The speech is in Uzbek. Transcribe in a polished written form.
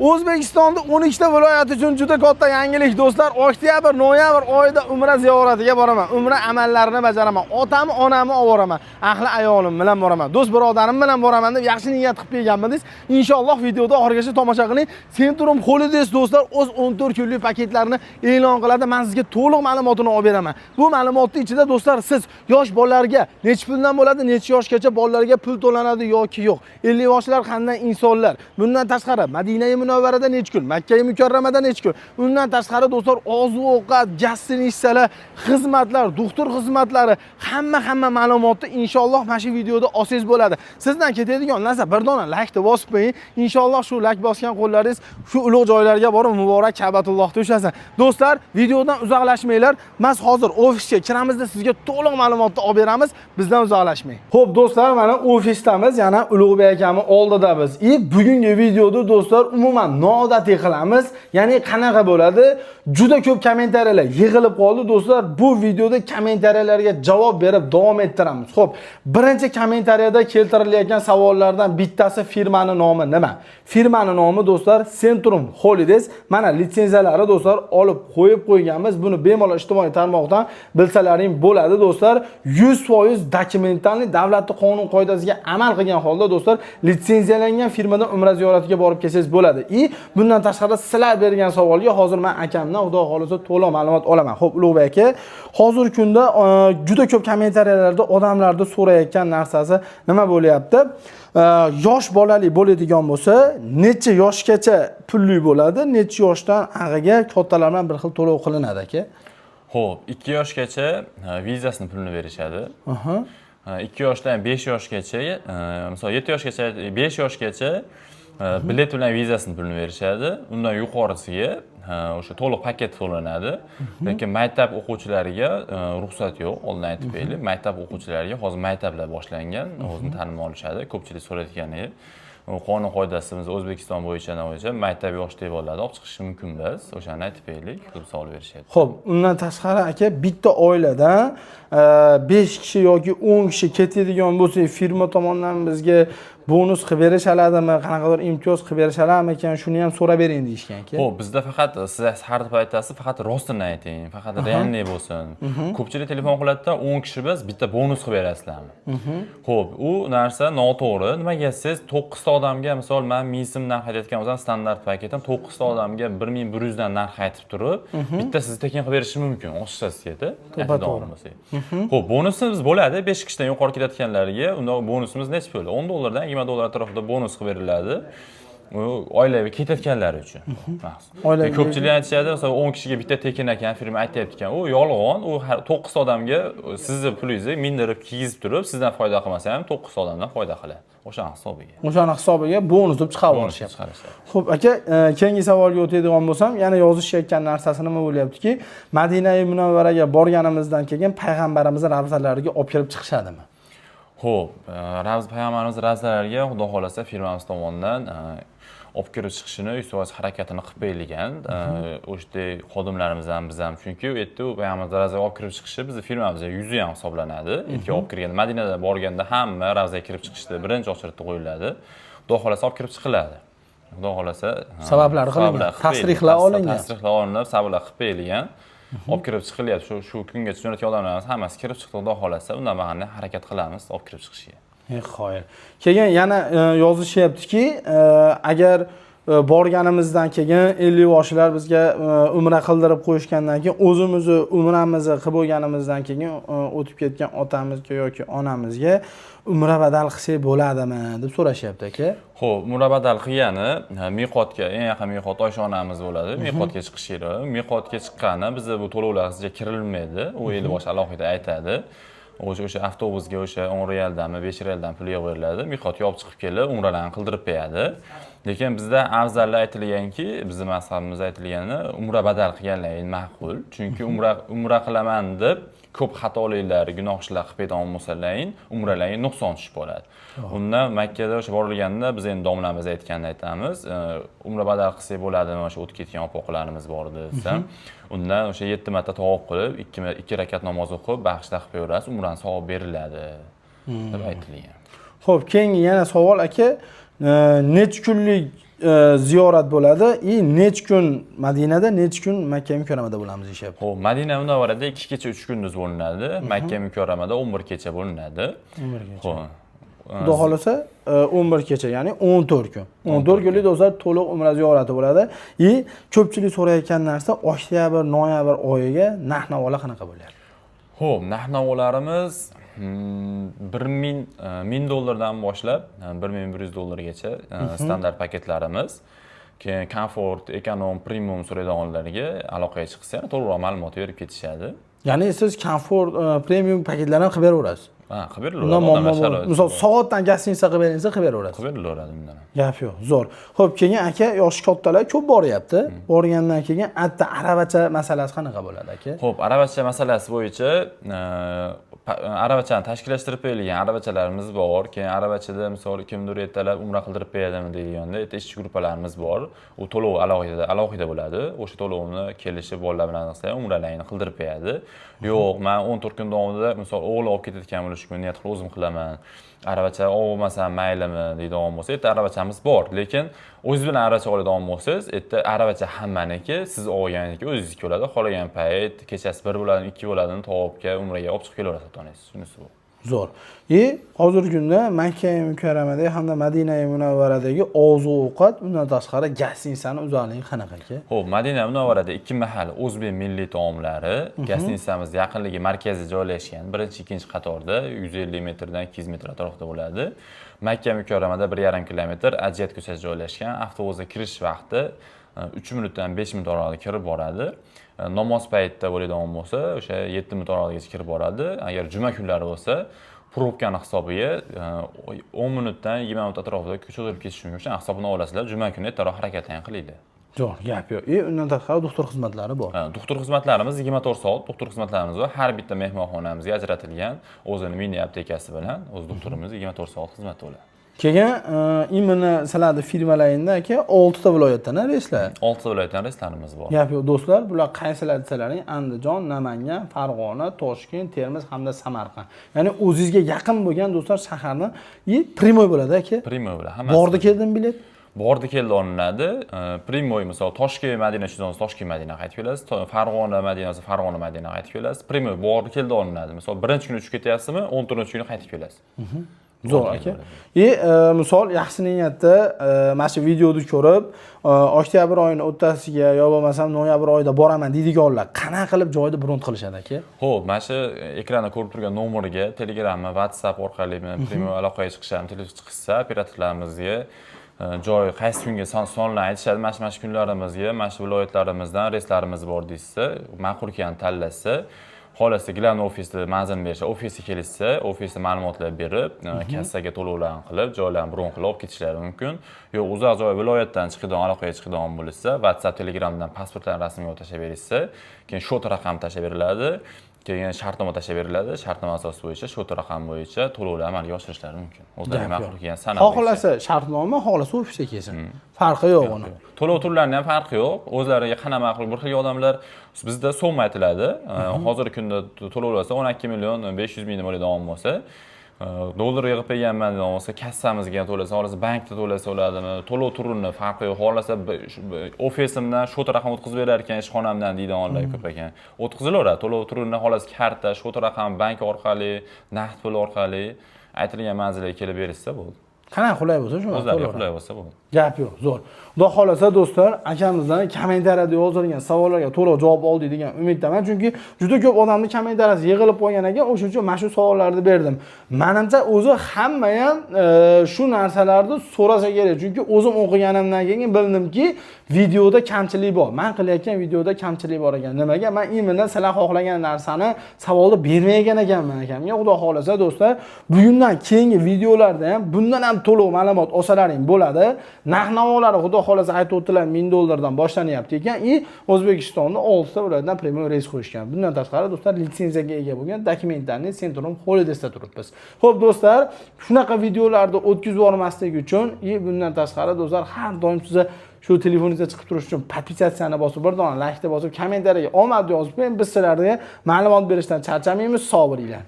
O'zbekistonda 12 ta viloyat uchun juda katta yangilik do'stlar. Oktyabr, noyabr oyida Umra ziyoratiga boraman. Umra amallarini bajaraman. Otamni, onamni olib boraman. Ahli ayolim bilan boraman. Do'st birodarim bilan boraman deb yaxshi niyat qilib kelganmiz. Inshaalloh videoda oxirigacha tomosha qiling. Centrum Holidays do'stlar o'z 14 kunlik paketlarini e'lon qiladi. Men sizga to'liq ma'lumotini olib beraman. Bu ma'lumotning ichida do'stlar siz yosh bolalarga necha puldan bo'ladi, necha yoshgacha bolalarga pul to'lanadi yoki yo'q. 50 yoshlar qanday insonlar. Bundan tashqari Madina Munavvarada necha kun, Makka Mukarramada necha kun. Undan tashqari do'stlar oziq-ovqat, gastinisalar, xizmatlar, doktor xizmatlari, hamma ma'lumotni inshaalloh mana shu videoda olsangiz bo'ladi. Sizdan ketadigan narsa bir dona like bosib qo'ying. Inshaalloh shu like bosgan qo'llaringiz shu ulug' joylarga borib muborak Ka'batullohda ushlasin. Do'stlar, videodan uzoqlashmanglar. Biz hozir ofisga kiramizda sizga to'liq ma'lumotni olib beramiz. Bizdan uzoqlashmang. Xo'p do'stlar, mana ofisdamiz, yana Ulug'bek akamiz oldida biz. Bugungi videoda do'stlar umuman noodatiy qilamiz. Ya'ni qanaqa bo'ladi? Juda ko'p kommentariyalar yig'ilib qoldi do'stlar. Bu videoda kommentariyalarga javob berib davom ettiramiz. Xo'p, birinchi kommentariyada keltirilayotgan savollardan bittasi firmaning nomi nima? Firmaning nomi do'stlar Centrum Holidays. Mana litsenziyalari do'stlar olib qo'yganmiz. Buni bemalol ijtimoiy tarmoqdan bilsalaring bo'ladi do'stlar. 100% dokumentalni davlatning qonun qoidasiga amal qilgan holda do'stlar litsenziyalangan firmadan umra ziyoratiga borib kelsangiz bo'ladi. Bundan tashqari sizlar bergan savolga hozir men akamdan xudo xolisa to'liq ma'lumot olaman. Xo'p, Ulug'bek aka, hozirgi kunda juda ko'p kommentariyalarda odamlarda so'rayotgan narsasi nima bo'lyapti? Yosh bolali bo'ladigan bo'lsa, necha yoshgacha pulli bo'ladi? Necha yoshdan ag'iga kattalar bilan bir xil to'lov qilinadi aka? Xo'p, 2 yoshgacha vizasini pulini berishadi. 2 yoshdan 5 yoshgacha, misol 7 yoshgacha, 5 yoshgacha bilet bilan vizasini pulini berishadi. Undan yuqorisiga o'sha to'liq paket to'lanadi. Lekin maktab o'quvchilariga ruxsat yo'q, oldin aytib qo'yaylik. Maktab o'quvchilariga hozir maktablar boshlangan, o'zini tanib olishadi. Ko'pchilik so'rayotgani qonun qoidasimiz O'zbekiston bo'yicha maktab yoshidagi bolalarni olib chiqish mumkin biz. O'shani aytib qo'yaylik, deb savol berishadi. Xo'p, undan tashqari aka, bitta oiladan 5 kishi yoki 10 kishi ketadigan bo'lsa, firma tomonidan bizga bonus qilib berishaladimi, qanaqadir imtiyoz qilib berishaladimi ekan, shuni ham so'rab bering deyishgan aka. Xo'p, bizda faqat siz har deb aytasiz, faqat rostini ayting, faqat realniy bo'lsin. Ko'pchilik telefon qiladi-da, 10 kishi biz bitta bonus qilib berasizlarmi? Xo'p, u narsa noto'g'ri. Nimaga siz 9 ta odamga, misol men 1000 so'm narx aytayotgan bo'lsam, standart paketim 9 ta odamga 1100 dan narx aytib turib, bitta sizni tekin qilib berishim mumkin, oshsa sizga-da. Xo'p, bonusimiz biz bo'ladi. 5 kishidan yuqori kelayotganlarga, unda bonusimiz necha pul? $10 dan $20 atrofida bonus qilib beriladi. Oilaga ketayotganlar uchun. Ko'pchilik aytishadi, masalan 10 kishiga bitta tekin ekan, firma aytayapti ekan. U yolg'on. U 9 ta odamga sizni pulingizni mindirib kiygizib turib, sizdan foyda qilmasa ham 9 ta odamdan foyda qiladi. O'sha hisobiga bonus deb chiqarib olishyapti. Xo'p, aka, keyingi savolga o'tadigan bo'lsam, yana yozishayotgan narsasi nima bo'lyaptiki, Madina Munavvaraga borganimizdan keyin payg'ambarimizning ravzalariga olib kirib chiqishadimi? Xo'p, payg'ambarimiz ravzalariga xudo xolasa firmamiz tomonidan olib kirib chiqishini 100% harakatini qilib qo'yilgan. O'sha xodimlarimiz ham biz ham, chunki u yerda payg'ambarimiz ravzaga olib kirib chiqishi bizning firmamizga yuzi ham hisoblanadi. Yerga olib kirganda, Madinada borganda hamma ravzaga kirib chiqishda birinchi ochirib qo'yiladi. Xudo xolasa olib kirib chiqiladi. Xudo xolasa sabablari qilingan, tasrihlar olingan, sabablar qilib qo'yilgan. Olib kirib chiqilyapti. Shu kungacha jo'natgan odamlarimiz hammasi kirib chiqdi, xudo xolasa. Undan mahalla harakat qilamiz olib kirib chiqishiga. Xo'p. Keyin yana yozishyaptiki, agar borganimizdan keyin 50 yoshlar bizga umra qildirib qo'yishgandan keyin o'zimizni umramizni qilib bo'lganimizdan keyin o'tib ketgan otamizga yoki onamizga umra badal qilsak bo'ladimi deb so'rashyapti aka. Xo'p, umra badal qilgani miqotga, eng yaqin miqot Oysha onamiz bo'ladi. Miqotga chiqish yeri. Miqotga chiqqani bizda bu to'lovlar sizga kirilmaydi. U 50 yosh alohida aytadi. O'sha avtobusga o'sha 10 realdanmi, 5 realdan pul yig'ib beriladi. Miqotga olib chiqib kelib, umralarni qildirib qo'yadi. Lekin bizda afzallar aytilganki, bizning mazhabimizda aytilgani umra badal qilganlar ma'qul. Chunki umra qilaman deb ko'p xatoliklar, gunoh ishlar qilib ketgan bo'lsalaring, umralarga nuqson tushib qoladi. Undan Makkada o'sha borilganda biz endi domlamiz aytganini aytamiz. Umra badal qilsak bo'ladimi, o'sha o'tib ketgan opoqlarimiz bor desam, undan o'sha 7 marta tavob qilib, 2 rakat namoz o'qib, baxshida qilib qo'yasiz, umrani savob beriladi deb aytilgan. Xo'p, keyingi yana savol aka, necha kunlik ziyorat bo'ladi necha kun Madinada, necha kun Makka Mukarramada bo'lamiz deyapti. Xo'p, Madina Munavvarada 2 kecha 3 kunduz bo'linadi. Makka Mukarramada 11 kecha bo'linadi. 11 kecha. Xo'p. Xudo xolasa 11 kecha, ya'ni 14 kun. 14 kunlik do'stlar to'liq umra ziyorati bo'ladi. Ko'pchilik so'rayotgan narsa oktyabr, noyabr oyiga narx-navolar qanaqa bo'lyapti? Xo'p, narx-navolarimiz $1000 boshlab $1100 standart paketlarimiz. Keyin komfort, ekonom, premium so'raydiganlarga aloqaga chiqsa, to'liqroq ma'lumot berib ketishadi. Ya'ni siz komfort, premium paketlarni qilib beraverasiz. Ha, qilib beraveradi. Misol soatdan gastinitsiya qilib beringsa qilib beraverasiz. Qilib beraveradi bundan. Gap yo'q, zo'r. Xo'p, keyin aka, yoshi kattalar ko'p boryapti. Borgandan keyin atta aravacha masalasi qanaqa bo'ladi aka? Xo'p, aravacha masalasi bo'yicha aravachani tashkillashtirib berilgan aravachalarimiz bor. Keyin aravachada misol kimdir ertalab umra qildirib beradimi deganda, ishchi guruhlarimiz bor. U to'lov alohida bo'ladi. O'sha to'lovni kelishib bolalar bilan qilsa, umralarni qildirib beradi. Yo'q, men 14 kun davomida misol o'g'il olib ketayotgan bo'lishi mumkin, niyat qilib o'zim qilaman. Aravacha olmasam maylimi deydigan bo'lsa, erta aravachamiz bor. Lekin o'zingiz bilan aravacha oladigan bo'lsangiz, erta aravacha hammaniki, siz olganniki o'zingizniki bo'ladi. Xohlagan payt kechasi 1 bo'ladi, 2 bo'ladi, tavobga, umraga olib chiqib kelaverasiz ota-onangiz. Shunisi bu. Zo'r. Hozirgi kunda Makka Mukarramada hamda Madina Munavvaradagi oziq-ovqat, undan tashqari gastinitsiyaning uzoqligi qanaqa aka? Xo'p, Madina Munavvarada 2 mahal o'zbek milliy taomlari, gastinitsiyamiz yaqinligi markazida joylashgan. Birinchi, ikkinchi qatorda 150 metrdan 200 metr atrofida bo'ladi. Makka Mukarramada 1,5 kilometr Ajiyat ko'chasida joylashgan. Avtobusga kirish vaqti 3 minutdan 5 minut oraliqda kirib boradi. Namoz paytida bo'ladigan bo'lsa, o'sha 7 minut oraliqgacha kirib boradi. Agar juma kunlari bo'lsa, probkani hisobiga 10 minutdan 20 minut atrofida cho'zilib ketishi mumkin. O'sha hisobini olasizlar. Juma kuni ertaroq harakatlan qilinglar. Zo'r, gap yo'q. Undan tashqari doktor xizmatlari bor. Doktor xizmatlarimiz 24 soat doktor xizmatlarimiz bor. Har bitta mehmonxonamizga ajratilgan o'zining mini aptekasi bilan o'z doktorimiz 24 soat xizmatda bo'ladi. Keyin imini sizlarning firmalaringda aka 6 ta viloyatdan reyslar. 6 ta viloyatdan reyslarimiz bor. Gap yo'q do'stlar, bular qaysilar desalaring Andijon, Namangan, Farg'ona, Toshkent, Termiz hamda Samarqand. Ya'ni o'zingizga yaqin bo'lgan do'stlar shaharni primoy bo'ladi aka. Primoy bo'ladi. Hammasi. Bordi keldim bilet. Bordi keldi olinadi. Primoy misol Toshkent Madina shundan Toshkent Madina qaytib kelasiz. Farg'ona Madinasi Farg'ona Madina qaytib kelasiz. Primoy bordi keldi olinadi. Misol birinchi kuni uchib ketyapsizmi, 14-kuni qaytib kelasiz. Zo'r aka. Misol yaxshi niyatda mana shu videoni ko'rib, oktyabr oyining o'rtasiga yo bo'lmasam noyabr oyida boraman deydiganlar qanaqa qilib joyda bron qilishadi aka? Xo'p, mana shu ekranda ko'rib turgan nomerga Telegram va WhatsApp orqali primoy aloqaga chiqishadi, telefon chiqsa operatorlarimizga joy qaysi kunga sonlarni aytishadi. Mana shu kunlarimizga, mana shu viloyatlarimizdan reyslarimiz bor deysa, ma'qul ekanini tanlasa, xolasi Gilan ofisida manzilni bersa, ofisga kelishsa, ofisda ma'lumotlar berib, kassaga to'lovlarni qilib, joylarni bron qilib olib ketishlari mumkin. Yo'q, uzoq joy viloyatdan chiqadigan, aloqaga chiqadigan bo'lsa, WhatsApp, Telegramdan pasportlarni rasmiy tashlab berishsa, keyin shot raqam tashlab beriladi. Keyin shartnoma tashlab beriladi. Shartnoma asosi bo'yicha shot raqam bo'yicha to'lovlar amalga oshirishlari mumkin. O'zlariga ma'qul kelgan sana. Xohlasa shartnoma, xohlasa ofisga kelsin. Farqi yo'q uni. To'lov turlarining ham farqi yo'q. O'zlariga qana ma'qul bir xil odamlar bizda so'm aytiladi. Hozirgi kunda to'lovlarsa 12 million 500 ming bo'ladigan bo'lsa, dollar yig'ib berganman degan bo'lsa, kassamizga to'lasa, xohlasa bankda to'lasa bo'ladimi? To'lov turini farqi yo'q. Xohlasa ofisimdan shot raqam o'tkazib berar ekan, ishxonamdan deydiganlar ko'p ekan. O'tkazilaveradi. To'lov turini xohlasa karta, shot raqam, bank orqali, naqd pul orqali aytilgan manzilga kelib berishsa bo'ldi. Qanaqa qulay bo'lsa shu. O'zlariga qulay bo'lsa bo'ldi. Gap yo'q, zo'r. Xudo xolasa do'stlar, akamizdan kommentariyada yozilgan savollarga to'liq javob oldik degan umiddaman. Chunki juda ko'p odamning kommentariyasi yig'ilib qolgan ekan, o'shuning uchun mana shu savollarni berdim. Menimcha o'zi hamma ham shu narsalarni so'rasa kerak. Chunki o'zim o'qiganimdan keyin bildimki, videoda kamchilik bor. Men qilayotgan videoda kamchilik bor ekan. Nimaga? Men imini sizlar xohlagan narsani savolda bermagan ekanman akamga. Xudo xolasa do'stlar, bugundan keyingi videolarda ham bundan ham to'liq ma'lumot olsalaring bo'ladi. Narx-navolari xudo xolasa aytib o'tdilar $1000 boshlanyapti ekan. O'zbekistonda 6 ta viloyatdan premium reys qo'yishgan. Bundan tashqari do'stlar litsenziyaga ega bo'lgan dokumentlarni Centrum Holiday'da turibmiz. Xo'p do'stlar, shunaqa videolarni o'tkazib yubormaslik uchun bundan tashqari do'stlar har doim sizga shu telefoningizga chiqib turish uchun podpisatsiyani bosib, bir dona like bosib, kommentariyaga omad yozib, biz sizlarga ma'lumot berishdan charchamaymiz. Sog' bo'linglar.